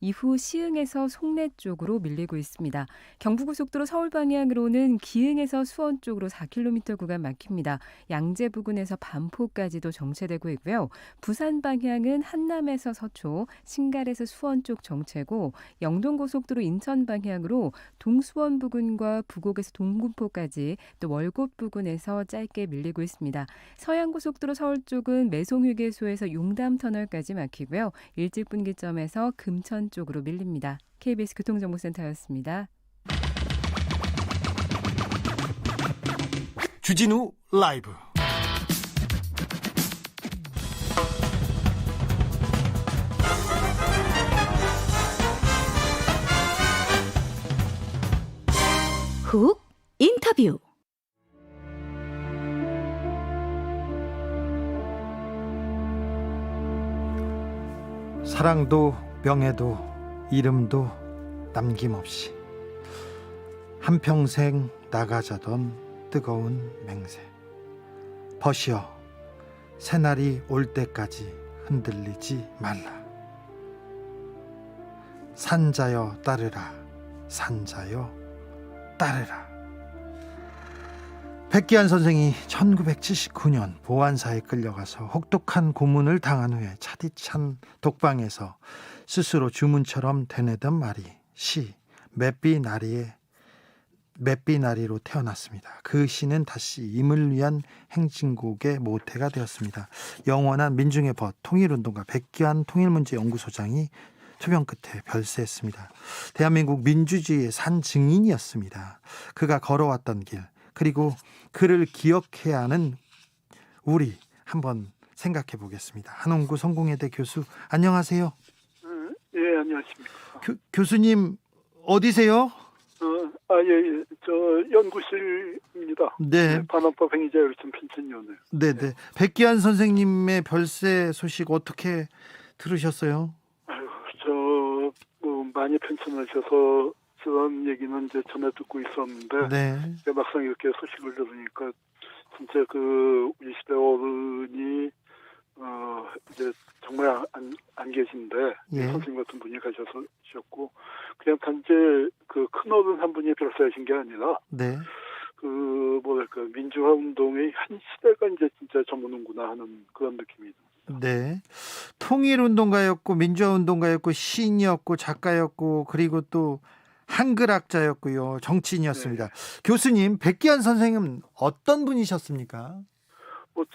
이후 시흥에서 송내 쪽으로 밀리고 있습니다. 경부고속도로 서울 방향으로는 기흥에서 수원 쪽으로 4km 구간 막힙니다. 양재 부근에서 반포까지도 정체되고 있고요. 부산 방향은 한남에서 서초, 신갈에서 수원 쪽 정체고 영동고속도로 인천 방향으로 동수원 부근과 부곡에서 동군포까지 또 월곶 부근에서 짧게 밀리고 있습니다. 서양고속도로 서울 쪽은 매송휴게소에서 용담터널까지 막히고요. 일찍분기점에서 금천 쪽으로 밀립니다. KBS 교통정보센터였습니다. 주진우 라이브. 훅 인터뷰. 사랑도 명예도 이름도 남김없이 한평생 나가자던 뜨거운 맹세. 버시어 새날이 올 때까지 흔들리지 말라. 산자여 따르라. 산자여 따르라. 백기환 선생이 1979년 보안사에 끌려가서 혹독한 고문을 당한 후에 차디찬 독방에서 스스로 주문처럼 되뇌던 말이 시 맷비나리로 태어났습니다. 그 시는 다시 임을 위한 행진곡의 모태가 되었습니다. 영원한 민중의 벗 통일운동가 백기환 통일문제연구소장이 투병 끝에 별세했습니다. 대한민국 민주주의의 산 증인이었습니다. 그가 걸어왔던 길, 그리고 그를 기억해야 하는 우리 한번 생각해 보겠습니다. 한홍구 성공회대 교수, 안녕하세요. 예, 안녕하십니까. 교수님 어디세요? 예. 저 연구실입니다. 네. 반환법 행위자 열심 펜션위원회. 네네. 백기환 선생님의 별세 소식 어떻게 들으셨어요? 뭐 많이 편찮으셔서 그런 얘기는 이제 전해 듣고 있었는데, 네. 막상 이렇게 소식을 들으니까 진짜 우리 시대 어른이 이제 정말 안 계신데, 예. 선생님 같은 분이 가셨고, 그냥 단지 큰 어른 한 분이 별세하신 게 아니라, 네. 민주화 운동의 한 시대가 이제 진짜 저무는구나 하는 그런 느낌이 듭니다. 네. 통일운동가였고 민주화운동가였고 시인이었고 작가였고 그리고 또 한글학자였고요. 정치인이었습니다. 네. 교수님, 백기환 선생은 어떤 분이셨습니까?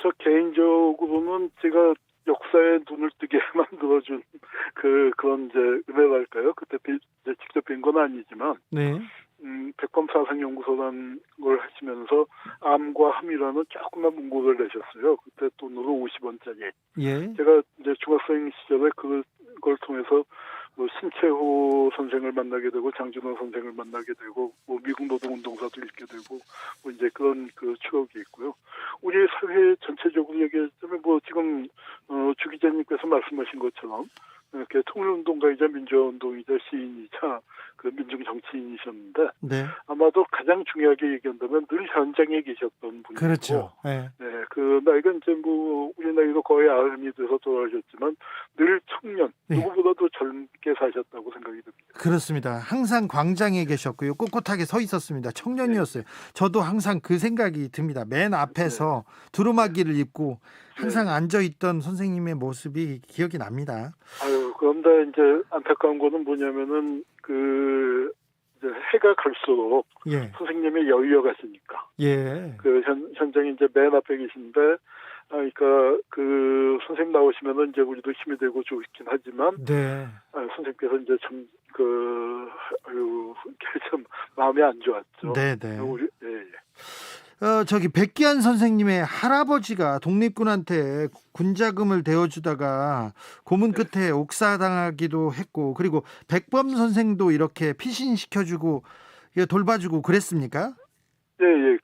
저 개인적으로는 제가 역사에 눈을 뜨게 만들어준 그런 이제 은혜랄까요? 그때 이제 직접 뵌 건 아니지만, 네. 백범사상연구소라는 걸 하시면서 암과 함이라는 조그만 문고를 내셨어요. 그때 돈으로 50원짜리. 예. 제가 이제 중학생 시절에 그걸 통해서 신채호 선생을 만나게 되고 장준호 선생을 만나게 되고 미국 노동운동사도 읽게 되고 이제 그런 추억이 있고요. 우리 사회 전체적으로 얘기하자면 지금 주 기자님께서 말씀하신 것처럼 이렇게 통일운동가이자 민주화운동이자 시인이자 민중 정치인이셨는데, 네. 아마도 가장 중요하게 얘기한다면 늘 현장에 계셨던 분이고, 그렇죠. 네. 그 나이가 이제 우리 나이로 거의 90이 돼서 돌아가셨지만 늘 청년, 네. 누구보다도 젊게 사셨다고 생각이 듭니다. 그렇습니다. 항상 광장에 계셨고요. 꼿꼿하게 서 있었습니다. 청년이었어요. 저도 항상 그 생각이 듭니다. 맨 앞에서 두루마기를 입고 항상 앉아있던 선생님의 모습이 기억이 납니다. 그런데 이제 안타까운 거는 뭐냐면은 이제 해가 갈수록 예. 선생님이 여유가 가시니까. 예. 현장에 이제 맨 앞에 계신데, 그러니까 선생님 나오시면은 이제 우리도 힘이 되고 좋긴 하지만, 네. 선생님께서 이제 참 마음이 안 좋았죠. 네네. 예. 저기 백기환 선생님의 할아버지가 독립군한테 군자금을 대어주다가 고문 끝에 옥사당하기도 했고, 그리고 백범 선생도 이렇게 피신시켜주고 돌봐주고 그랬습니까? 예.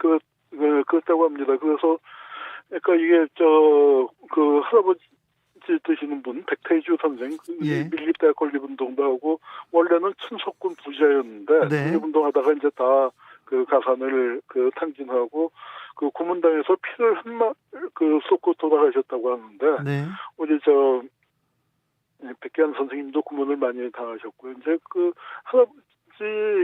그렇다고 합니다. 그래서 그러니까 이게 할아버지 되시는 분 백태주 선생, 예. 밀립대학 건립운동도 하고 원래는 천석군 부자였는데, 네. 독립운동하다가 이제 다 가산을 탕진하고 고문당에서 피를 쏟고 돌아가셨다고 하는데, 네. 우리 백기환 선생님도 고문을 많이 당하셨고요. 이제 그 할아버지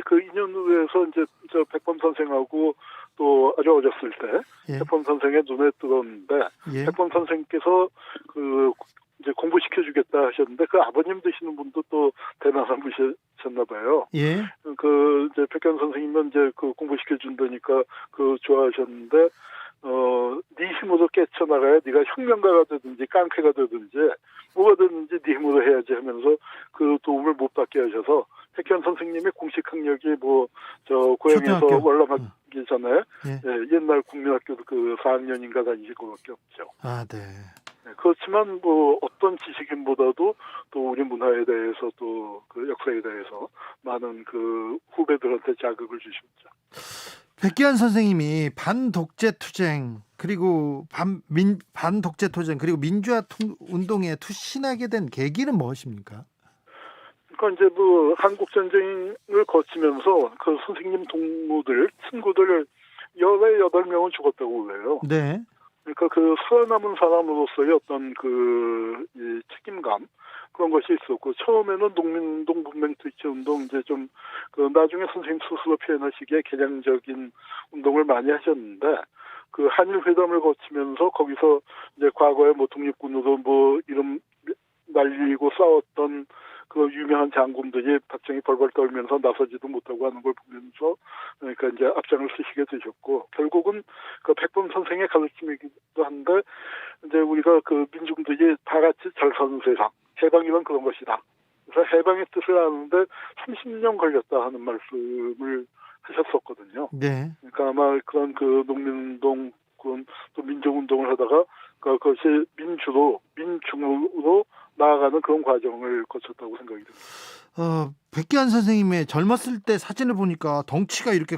그 인연으로 해서 이제 저 백범 선생하고 또 아주 어렸을 때 예. 백범 선생의 눈에 들었는데 예. 백범 선생께서 그 이제 공부시켜주겠다 하셨는데 그 아버님 되시는 분도 또 대단한 분이셨나 봐요. 예. 그 이제 백현 선생님은 이제 그 공부시켜준다니까 그 좋아하셨는데 네 힘으로 깨쳐나가야 네가 혁명가가 되든지 깡패가 되든지 뭐가 되든지 네 힘으로 해야지 하면서 그 도움을 못 받게 하셔서 백현 선생님의 공식 학력이 뭐 저 고향에서 초등학교. 월남하기 전에 예. 예, 옛날 국민학교도 그 4학년인가 다니실 것밖에 없죠. 아, 네. 네, 그렇지만 뭐 어떤 지식인보다도 또 우리 문화에 대해서 또 그 역사에 대해서 많은 그 후배들한테 자극을 주셨죠. 백기환 선생님이 반독재 투쟁 그리고 반독재 투쟁 그리고 민주화 운동에 투신하게 된 계기는 무엇입니까? 그러니까 이제 뭐 한국 전쟁을 거치면서 그 선생님 동무들 친구들 18명은 죽었다고 그래요. 네. 그러니까 그 살아남은 사람으로서의 어떤 이 책임감 그런 것이 있었고 처음에는 농민운동, 문맹투치운동 이제 좀 그 나중에 선생님 스스로 표현하시기에 개량적인 운동을 많이 하셨는데 그 한일 회담을 거치면서 거기서 이제 과거에 뭐 독립군으로 뭐 이름 날리고 싸웠던 그 유명한 장군들이 박정희 벌벌 떨면서 나서지도 못하고 하는 걸 보면서 그러니까 이제 앞장을 쓰시게 되셨고 결국은 그 백범 선생의 가르침이기도 한데 이제 우리가 그 민중들이 다 같이 잘 사는 세상 해방이란 그런 것이다. 그래서 해방의 뜻을 아는데 30년 걸렸다 하는 말씀을 하셨었거든요. 네. 그러니까 아마 그런 그 농민운동 그런 또 민족운동을 하다가 그것이 민중으로 나아가는 그런 과정을 거쳤다고 생각이 듭니다. 백기환 선생님의 젊었을 때 사진을 보니까 덩치가 이렇게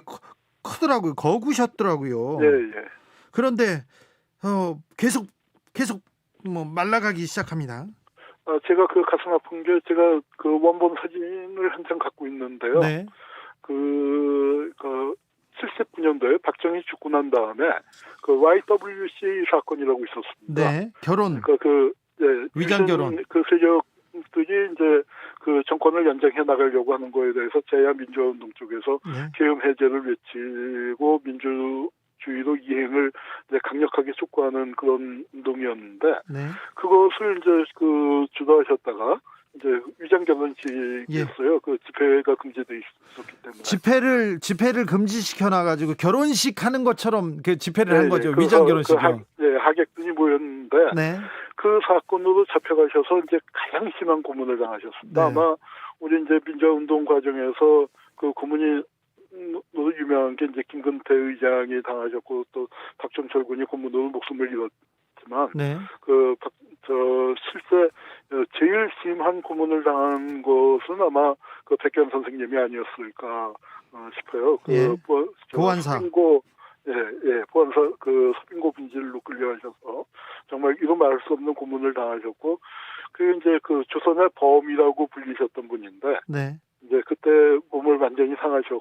크더라고요. 거구셨더라고요. 예, 예. 그런데 계속 뭐 말라가기 시작합니다. 제가 그 가슴 아픈 게 제가 그 원본 사진을 한 장 갖고 있는데요. 네. 그 79년도에 박정희 죽고 난 다음에 그 YWCA 사건이라고 있었습니다. 네. 결혼. 그러니까 위장 결혼. 그 세력들이 이제 그 정권을 연장해 나가려고 하는 거에 대해서 제야 민주화 운동 쪽에서 네. 계엄 해제를 외치고 민주주의로 이행을 이제 강력하게 촉구하는 그런 운동이었는데 네. 그것을 이제 그 주도하셨다가 이제 위장 결혼식이었어요. 예. 그 집회가 금지돼 있었기 때문에. 집회를 금지시켜 놔가지고 결혼식 하는 것처럼 그 집회를 한 거죠. 그 위장 결혼식이요. 하객들이 모였는데 네. 그 사건으로 잡혀가셔서 이제 가장 심한 고문을 당하셨습니다. 네. 아마 우리 이제 민주화운동 과정에서 그 고문이 유명한 게 이제 김근태 의장이 당하셨고 또 박정철 군이 고문으로 목숨을 잃었지만 네. 실제 제일 심한 고문을 당한 것은 아마 그 백현 선생님이 아니었을까 싶어요. 보안사. 보안사 그 서빙고 분실로 끌려가셔서 정말 이루 말할 수 없는 고문을 당하셨고 그게 이제 그 조선의 범이라고 불리셨던 분인데 네. 이제 그때 몸을 완전히 상하셨어요.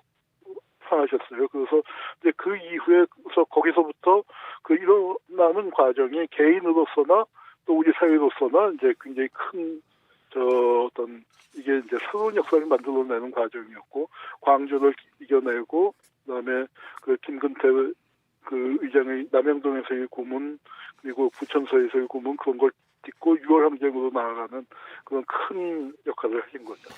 그래서 이제 그 이후에 거기서부터 그 일어나는 과정이 개인으로서나 또 우리 사회로서나 이제 굉장히 큰 어떤 이게 이제 새로운 역사를 만들어내는 과정이었고 광주를 이겨내고 그다음에 그 김근태 그 의장의 남양동에서의 고문 그리고 부천서에서의 고문 그런 걸 딛고 6월 항쟁으로 나아가는 그런 큰 역할을 하신 거죠.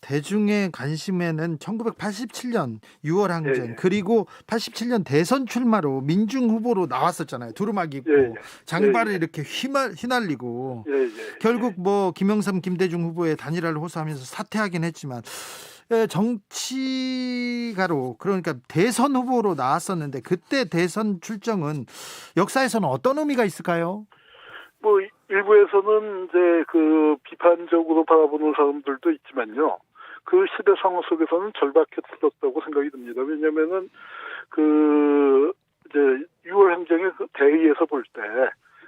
대중의 관심에는 1987년 6월 항쟁 예. 그리고 87년 대선 출마로 민중 후보로 나왔었잖아요. 두루마기 입고 장발을 이렇게 휘날리고 결국 뭐 김영삼, 김대중 후보의 단일화를 호소하면서 사퇴하긴 했지만 정치가로 그러니까 대선 후보로 나왔었는데 그때 대선 출정은 역사에서는 어떤 의미가 있을까요? 뭐 일부에서는 이제 그 비판적으로 바라보는 사람들도 있지만요. 그 시대 상황 속에서는 절박했었다고 생각이 듭니다. 왜냐면은 그 이제 6월 항쟁의 그 대의에서 볼 때,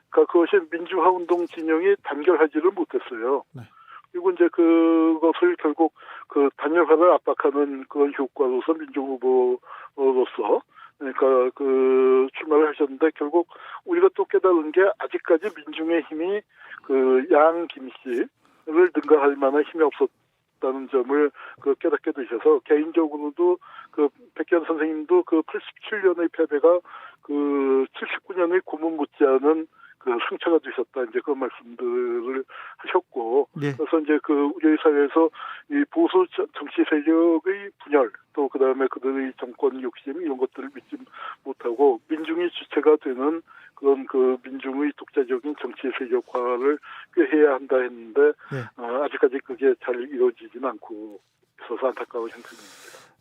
그것이 민주화 운동 진영이 단결하지를 못했어요. 네. 그리고 이제 그것을 결국 그 단일화를 압박하는 그런 효과로서 민주 후보로서 그러니까 그 출마를 하셨는데 결국 우리가 또 깨달은 게 아직까지 민중의 힘이 그 양 김씨를 능가할 만한 힘이 없었다는 점을 그 깨닫게 되셔서 개인적으로도 그 백기환 선생님도 그 87년의 패배가 그 79년의 고문 못지않은 그 상처가 되셨다 이제 그런 말씀들을 하셨고 네. 그래서 이제 그 우리 사회에서 이 보수 정치 세력의 분열 또 그다음에 그들의 정권 욕심 이런 것들을 믿지 못하고 민중이 주체가 되는 그런 그 민중의 독자적인 정치 세력화를 꾀해야 한다 했는데 네. 아직까지 그게 잘 이루어지지는 않고 있어서 안타까운 형편입니다.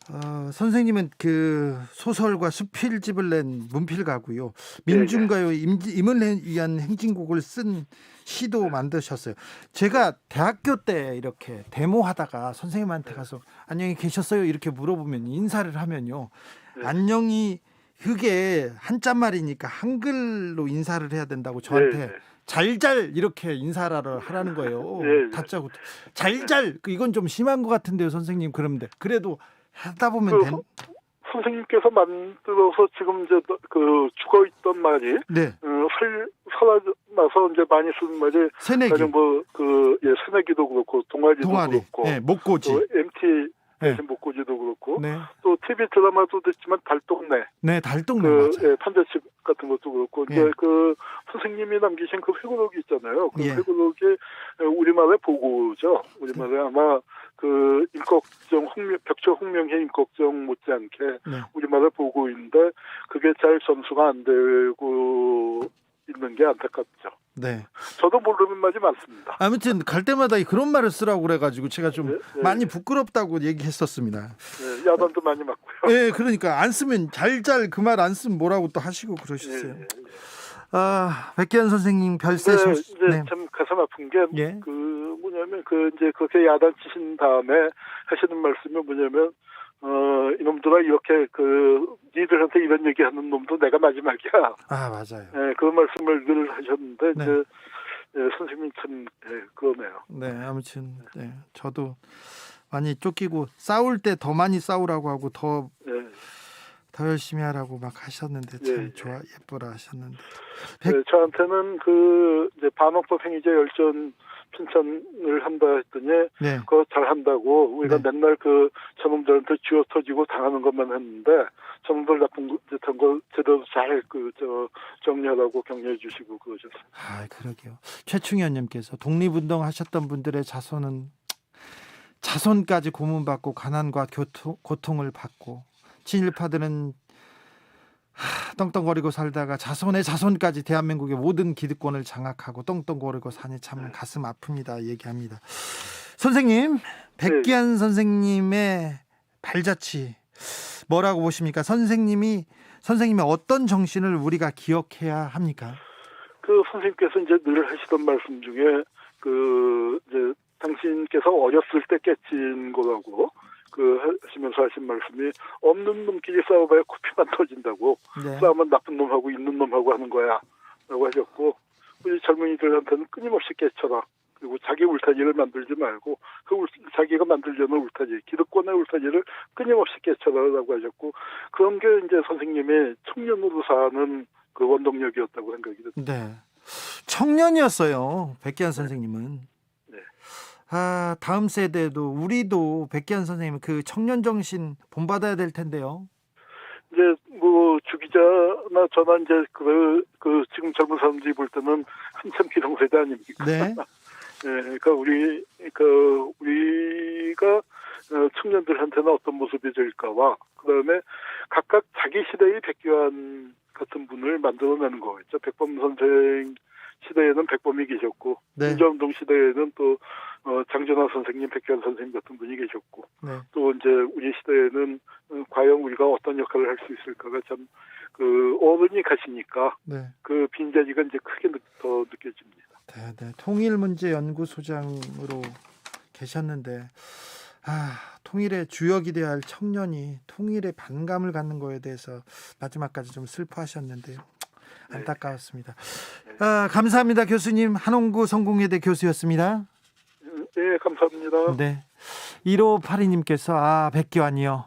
선생님은 그 소설과 수필집을 낸 문필가고요. 민중가요 임을 위한 행진곡을 쓴 시도 만드셨어요. 제가 대학교 때 이렇게 데모하다가 선생님한테 가서 안녕히 계셨어요 이렇게 물어보면 인사를 하면요. 안녕히 그게 한자말이니까 한글로 인사를 해야 된다고 저한테 잘잘 이렇게 인사를 하라는 거예요. 다짜고 잘잘 이건 좀 심한 것 같은데요, 선생님. 그런데 그래도 하다 보면 선생님께서 만들어서 지금 이제 그 죽어 있던 말이 네. 살아나서 이제 많이 쓰는 말이 새내기 뭐그 새내기도 그렇고 동아리도 그렇고 네, 목고지 또 MT 네. 목고지도 그렇고 네. 또 TV 드라마도 됐지만 달동네 네, 달동네 그 판자집 같은 것도 그렇고 예. 이제 그 선생님이 남기신 그 회고록이 있잖아요. 그 예. 회고록이 우리말의 보고죠. 우리말에 아마 그 임꺽정 벽조 홍명회 임꺽정 못지않게 네. 우리말의 보고인데 그게 잘 전수가 안 되고 있는 게 안타깝죠. 네. 저도 모르는 말이 많습니다. 아무튼 갈 때마다 그런 말을 쓰라고 그래가지고 제가 좀 네. 많이 부끄럽다고 얘기했었습니다. 네, 야단도 많이 맞고요. 네, 그러니까 안 쓰면 잘잘 그 말 안 쓰면 뭐라고 또 하시고 그러셨어요. 네. 백기환 선생님 별세 네, 참 가슴 아픈 게 예. 그 뭐냐면 그 이제 그렇게 야단 치신 다음에 하시는 말씀이 뭐냐면 이놈들아 이렇게 그 니들한테 이런 얘기하는 놈도 내가 마지막이야. 아 맞아요. 네, 그 말씀을 늘 하셨는데 네. 이제 선생님 참 그러네요. 네, 아무튼 네, 저도 많이 쫓기고 싸울 때 더 많이 싸우라고 하고 더 열심히 하라고 막 하셨는데 참 좋아 예쁘라 하셨는데. 네, 저한테는 그 이제 반헌법 행위자 열전 핀찬을 한다 했더니 네. 그거 잘 한다고 우리가 네. 맨날 그 저놈들한테 쥐어 터지고 당하는 것만 했는데 저놈들 나쁜 듯한 걸 제대로 잘 정리하라고 격려해 주시고 그러셨어요. 아 그러게요. 최충현님께서 독립운동 하셨던 분들의 자손까지 고문받고 가난과 고통을 받고 친일파들은 떵떵거리고 살다가 자손까지 대한민국의 모든 기득권을 장악하고 떵떵거리고 사니 참 가슴 아픕니다. 얘기합니다. 선생님, 백기환 선생님의 발자취 뭐라고 보십니까? 선생님의 어떤 정신을 우리가 기억해야 합니까? 그 선생님께서 이제 늘 하시던 말씀 중에 그 이제 당신께서 어렸을 때 깨친 거라고 하시면서 하신 말씀이 없는 놈끼리 싸워봐야 코피만 터진다고. 네. 싸우면 나쁜 놈하고 있는 놈하고 하는 거야 라고 하셨고 우리 젊은이들한테는 끊임없이 깨쳐라. 그리고 자기 울타리를 만들지 말고 자기가 만들려는 울타리, 기득권의 울타리를 끊임없이 깨쳐라라고 하셨고 그런 게 이제 선생님의 청년으로 사는 그 원동력이었다고 생각이 듭니다. 네. 청년이었어요. 백기환 선생님은. 다음 세대도 우리도 백기환 선생님 그 청년 정신 본받아야 될 텐데요. 이제 뭐 주기자나 저나 이제 그 지금 젊은 사람들이 볼 때는 한참 기성세대 아닙니까? 네. 네, 그러니까 우리가 청년들한테는 어떤 모습이 될까와 그다음에 각각 자기 시대의 백기환 같은 분을 만들어내는 거겠죠. 백범 선생 시대에는 백범이 계셨고 민주운동 시대에는 또 장전화 선생님, 백기환 선생님 같은 분이 계셨고 또 이제 우리 시대에는 과연 우리가 어떤 역할을 할 수 있을까가 참 그 어른이 가시니까 그 빈자리가 이제 크게 더 느껴집니다. 네. 통일문제연구소장으로 계셨는데 통일의 주역이 되어야 할 청년이 통일의 반감을 갖는 거에 대해서 마지막까지 좀 슬퍼하셨는데요. 안타까웠습니다. 감사합니다, 교수님. 한홍구 성공회대 교수였습니다. 네, 감사합니다. 네. 1582님께서 백기환이요.